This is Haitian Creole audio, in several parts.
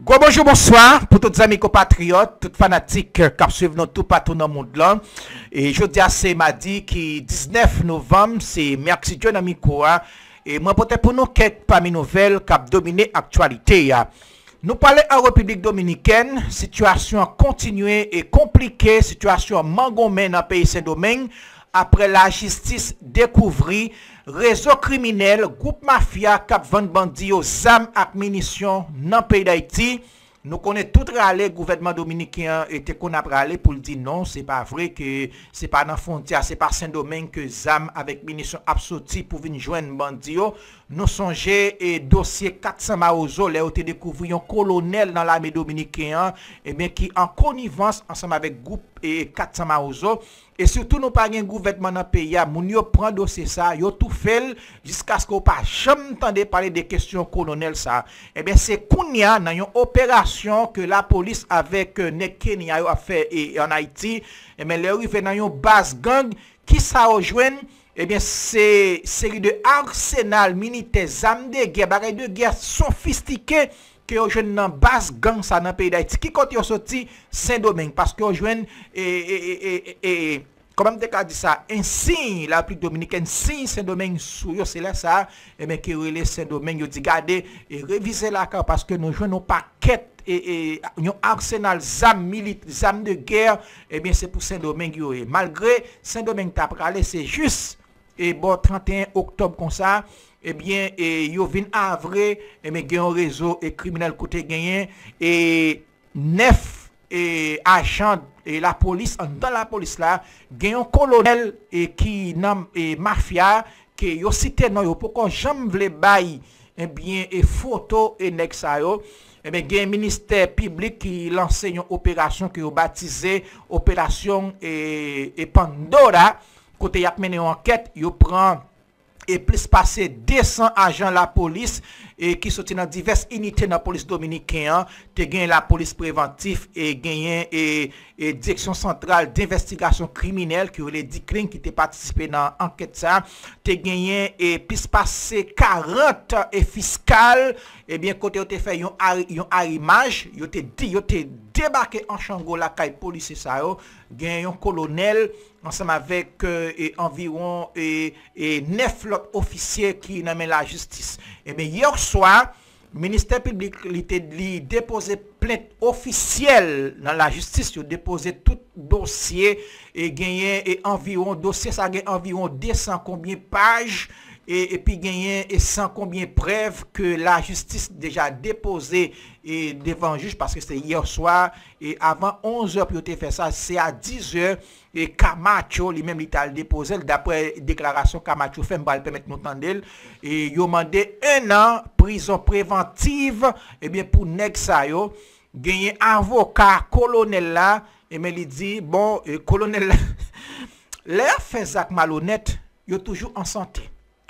Bonjour, bonsoir pour tous les amis compatriotes, tous fanatiques qui suivent nous tout partout dans le monde là. Et je dis c'est mardi qui 19 novembre, c'est merci Dieu dans Mikoa. Et moi peut-être pour nous quelques parmi nouvelles qui ont dominé l'actualité. Nous parlons en République Dominicaine, situation continuée et compliquée, situation mangomè dans le pays Saint-Domingue. Après la justice découvrit réseau criminel, groupe mafia cap vend bandi aux armes et munitions dans le pays d'Haïti. Nous connaissons tout râler, le gouvernement dominicain était qu'on a râlé pour dire non, c'est pas vrai que c'est pas dans la frontière, c'est pas Saint-Domingue que ZAM avec munitions absorti pour venir joindre bandi. Nous songeons et dossier 400 Maozo, là où te découvert un colonel dans l'armée dominicaine, et bien qui en connivence ensemble avec groupe et 400 Maozo. Et surtout, nous pas un gouvernement dans le pays, moun yo prend dossier ça, yo tout fait jusqu'à ce qu'on pas jamais entendu parler des questions colonel ça. Et bien c'est kounya dans une opération que la police avec Nek Kenya a fait en Haïti, et bien les arrivé dans une base gang qui ça rejoint. Eh bien, c'est série de arsenal militaire, armes de guerre, bagaille de guerre sophistiquées que vous jouez dans base gang ça dans le pays d'Haïti. Qui compte sorti Saint-Domingue parce que vous jouez comment on dit ça, un signe la République dominicaine, signe Saint-Domingue sous yo, c'est là ça, et bien qui relève Saint-Domingue, yo dit gardez et révisez la carte parce que nous jouons nos paquets et un arsenal zam militaire, zam de guerre, et bien c'est pour Saint-Domingue yo. Malgré Saint-Domingue t'a parlé, c'est juste et bon 31 octobre comme ça, eh bien yo vinn avre et mais un réseau et criminel côté gagné et 9 agents et la police dans la police là gagne un colonel et qui nomme mafia que yo cité non yo pourquoi jamais vle bay eh bien et photo et nèg ça yo eh bien gagne ministère public qui lance une opération que yo baptisé opération et Pandora côté y a mené enquête yo prend et plus passé 200 agents la police et qui sont dans diverses unités dans la police dominicaine, te gagné la police préventive et gagné et direction centrale d'investigation criminelle qui les DICRIN qui te participé dans l'enquête ça, te gagné et plus passé 40 et fiscal et bien côté on te fait yon arrimage, yo te débarqué en Chango la caille police ça yo, gagné un colonel ensemble avec environ 9 autres officiers qui n'amènent la justice. Et bien hier soir, le ministère public a déposé plainte officielle dans la justice, il a déposé tout dossier et gagné environ dossier ça gagne environ 200 combien pages et puis gagné et sans combien preuves que la justice déjà déposé et devant le juge parce que c'est hier soir et avant 11h pour te faire ça c'est à 10h et Camacho lui-même il a déposé d'après déclaration Camacho fait me permettre nous entendre et il a demandé 1 an prison préventive et bien pour nèg ça yo gagné avocat colonel là et mais il dit bon colonel là les fait ça malhonnête yo toujours en santé.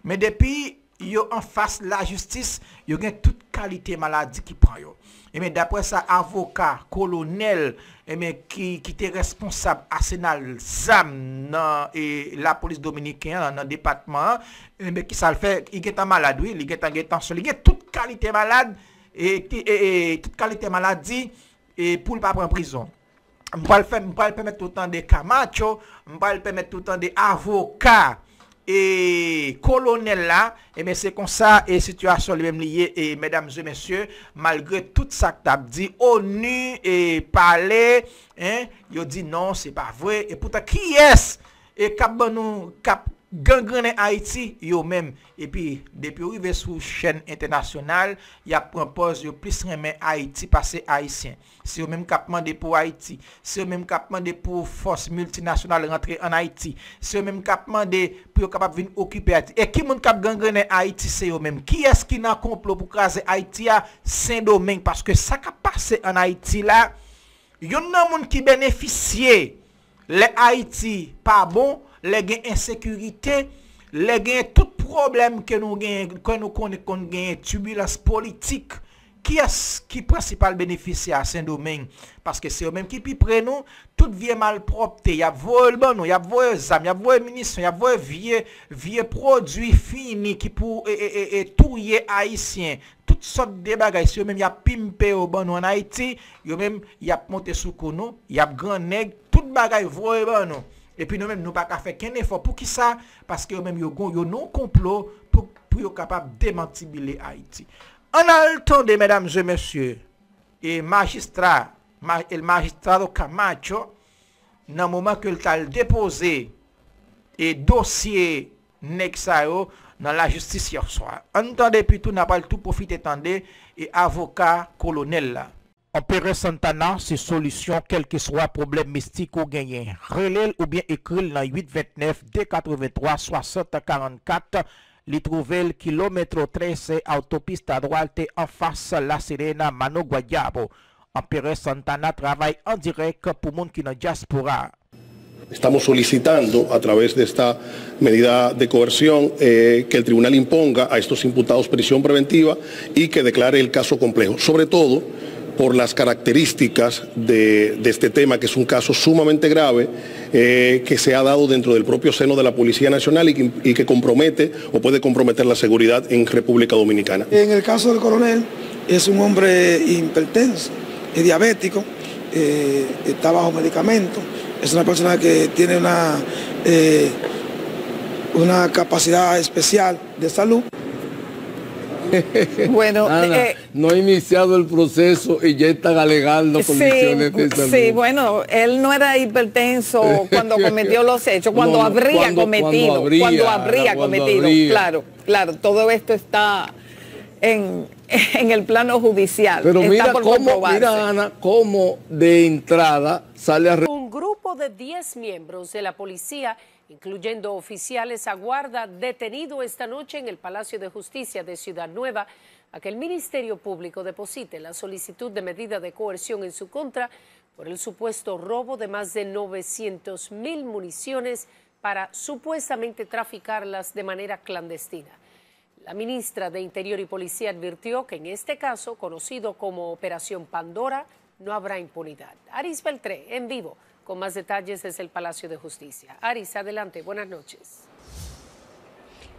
Mais depuis yo en face la justice, yo gen toute qualité maladie qui prend yo. Et mais d'après ça avocat colonel et mais qui était responsable arsenal ZAM dans la police dominicaine dans département et mais qui ça le fait il est malade oui, il est tension, il est toute qualité malade et toute qualité maladie et pour pas prendre prison. M'pa le permettre tout le temps de Camacho, m'pa le permettre tout le temps de avocat et colonel là et mais c'est comme ça et situation lui même liée et mesdames et messieurs malgré tout ça que t'as dit ONU et parler hein yo dit non c'est pas vrai et pourtant qui est et cap gangrené Haïti yo même et puis depuis arrivé sur chaîne internationale y a propose yo plus remet Haïti passer haïtien c'est eux même cap mandé pour Haïti c'est eux même cap mandé pour force multinationale rentrer en Haïti c'est eux même cap mandé pour capable venir occuper Haïti et qui moun cap gangrené Haïti c'est eux même qui est-ce qui n'a complot pour craser Haïti à Saint-Domingue parce que ça qui passé en Haïti là yon nan moun qui bénéficier les Haïti pas bon les gains insécurité, les gains tout problème que nous gagnons, quand nous connaissons turbulence politique, qui est qui principal bénéficiaire à Saint-Domingue parce que c'est eux même qui prennent nous toute vie malpropreté, il y a vol bon, il y a vol zam, il y a vol munitions, il y a vol vieux produits finis qui pour touiller haïtien, tout toutes sortes de bagages, si yo même y a pimpé au ban en Haïti, yo même y a monté sous nous, y a grand nègre, tout bagage voye ban nous. Et puis nous même nous pas qu'à faire qu'un effort pour qui ça parce que même yo non complot pour yo capable démentir Haïti. En attendant, mesdames et messieurs, et magistrat, el magistrado Camacho, dans le moment que il a déposé et dossier Nexayo dans la justice hier soir. Entendez, puis tout n'a pas le tout profité, attendez, et avocat colonel là. En Pérez Santana, c'est solution, quel que soit problème mystique ou gagné. Relève ou bien écrit dans 829 D83 60 44. Li trouve le kilomètre 13 autopiste à droite en face La Serena, Mano Guayabo. En Pérez Santana travaille en direct pour monde qui dans diaspora. Estamos solicitando a través de esta medida de coerción que el tribunal imponga a estos imputados prisión preventiva y que declare el caso complejo, sobre todo por las características de este tema, que es un caso sumamente grave que se ha dado dentro del propio seno de la Policía Nacional y que compromete o puede comprometer la seguridad en República Dominicana. En el caso del coronel, es un hombre hipertenso, es diabético, está bajo medicamento, es una persona que tiene una capacidad especial de salud. Bueno, Ana, no ha iniciado el proceso y ya están alegando condiciones de salud. Sí, bueno, él no era hipertenso cuando cometió los hechos, cuando habría cometido. Claro, todo esto está en el plano judicial. Pero está mira, Ana, cómo de entrada sale a... Un grupo de 10 miembros de la policía, incluyendo oficiales, aguarda detenido esta noche en el Palacio de Justicia de Ciudad Nueva a que el Ministerio Público deposite la solicitud de medida de coerción en su contra por el supuesto robo de más de 900.000 municiones para supuestamente traficarlas de manera clandestina. La ministra de Interior y Policía advirtió que en este caso, conocido como Operación Pandora, no habrá impunidad. Aris Beltré, en vivo, con más detalles desde el Palacio de Justicia. Aris, adelante, buenas noches.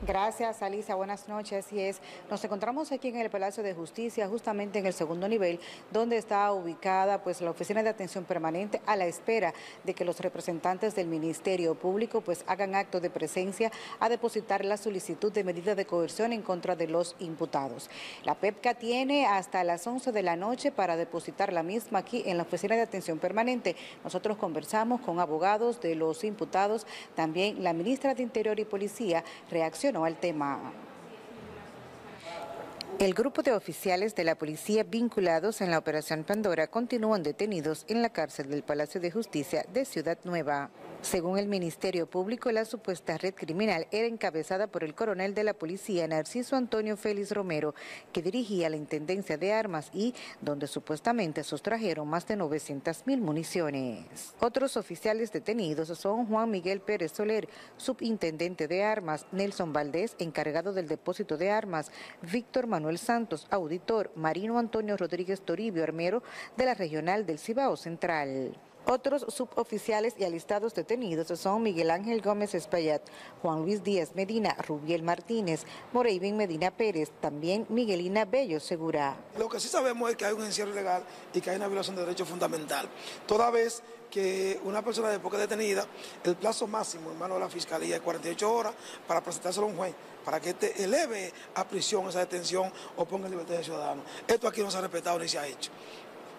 Gracias, Alisa. Buenas noches. Así es, nos encontramos aquí en el Palacio de Justicia, justamente en el segundo nivel, donde está ubicada pues la Oficina de Atención Permanente, a la espera de que los representantes del Ministerio Público pues hagan acto de presencia a depositar la solicitud de medida de coerción en contra de los imputados. La PEPCA tiene hasta las 11 de la noche para depositar la misma aquí en la Oficina de Atención Permanente. Nosotros conversamos con abogados de los imputados, también la ministra de Interior y Policía reaccionó al tema. El grupo de oficiales de la policía vinculados en la Operación Pandora continúan detenidos en la cárcel del Palacio de Justicia de Ciudad Nueva. Según el Ministerio Público, la supuesta red criminal era encabezada por el coronel de la policía, Narciso Antonio Félix Romero, que dirigía la Intendencia de Armas y donde supuestamente sustrajeron más de 900.000 municiones. Otros oficiales detenidos son Juan Miguel Pérez Soler, subintendente de Armas, Nelson Valdés, encargado del depósito de armas, Víctor Manuel Santos, auditor, Marino Antonio Rodríguez Toribio, armero de la Regional del Cibao Central. Otros suboficiales y alistados detenidos son Miguel Ángel Gómez Espaillat, Juan Luis Díaz Medina, Rubiel Martínez, Moreivin Medina Pérez, también Miguelina Bello Segura. Lo que sí sabemos es que hay un encierro ilegal y que hay una violación de derecho fundamental. Toda vez que una persona después que es detenida, el plazo máximo en manos de la Fiscalía es 48 horas para presentárselo a un juez, para que este eleve a prisión esa detención o ponga en libertad de ciudadano. Esto aquí no se ha respetado ni se ha hecho.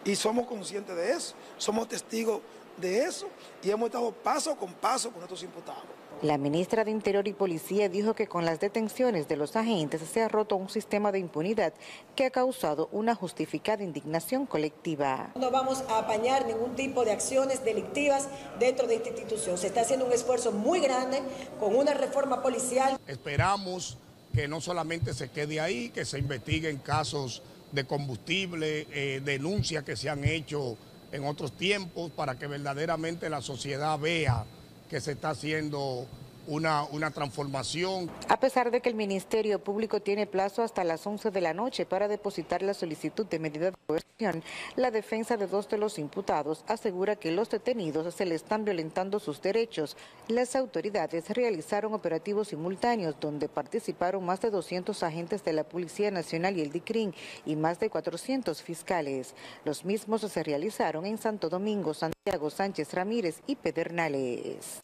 Y somos conscientes de eso, somos testigos de eso y hemos estado paso con estos imputados. La ministra de Interior y Policía dijo que con las detenciones de los agentes se ha roto un sistema de impunidad que ha causado una justificada indignación colectiva. No vamos a apañar ningún tipo de acciones delictivas dentro de esta institución. Se está haciendo un esfuerzo muy grande con una reforma policial. Esperamos que no solamente se quede ahí, que se investiguen casos de combustible, denuncias que se han hecho en otros tiempos para que verdaderamente la sociedad vea que se está haciendo una transformación. A pesar de que el Ministerio Público tiene plazo hasta las 11 de la noche para depositar la solicitud de medida de coerción, la defensa de 2 de los imputados asegura que los detenidos se le están violentando sus derechos. Las autoridades realizaron operativos simultáneos donde participaron más de 200 agentes de la Policía Nacional y el DICRIN y más de 400 fiscales. Los mismos se realizaron en Santo Domingo, Santiago, Sánchez Ramírez y Pedernales.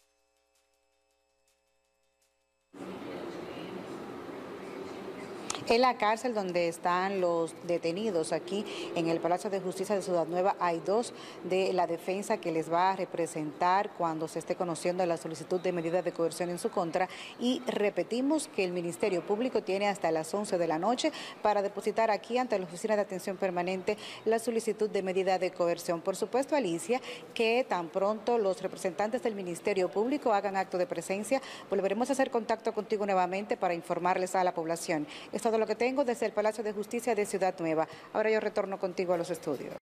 En la cárcel donde están los detenidos aquí en el Palacio de Justicia de Ciudad Nueva hay 2 de la defensa que les va a representar cuando se esté conociendo la solicitud de medida de coerción en su contra, y repetimos que el Ministerio Público tiene hasta las 11 de la noche para depositar aquí ante la Oficina de Atención Permanente la solicitud de medida de coerción. Por supuesto, Alicia, que tan pronto los representantes del Ministerio Público hagan acto de presencia, volveremos a hacer contacto contigo nuevamente para informarles a la población. Es todo lo que tengo desde el Palacio de Justicia de Ciudad Nueva. Ahora yo retorno contigo a los estudios.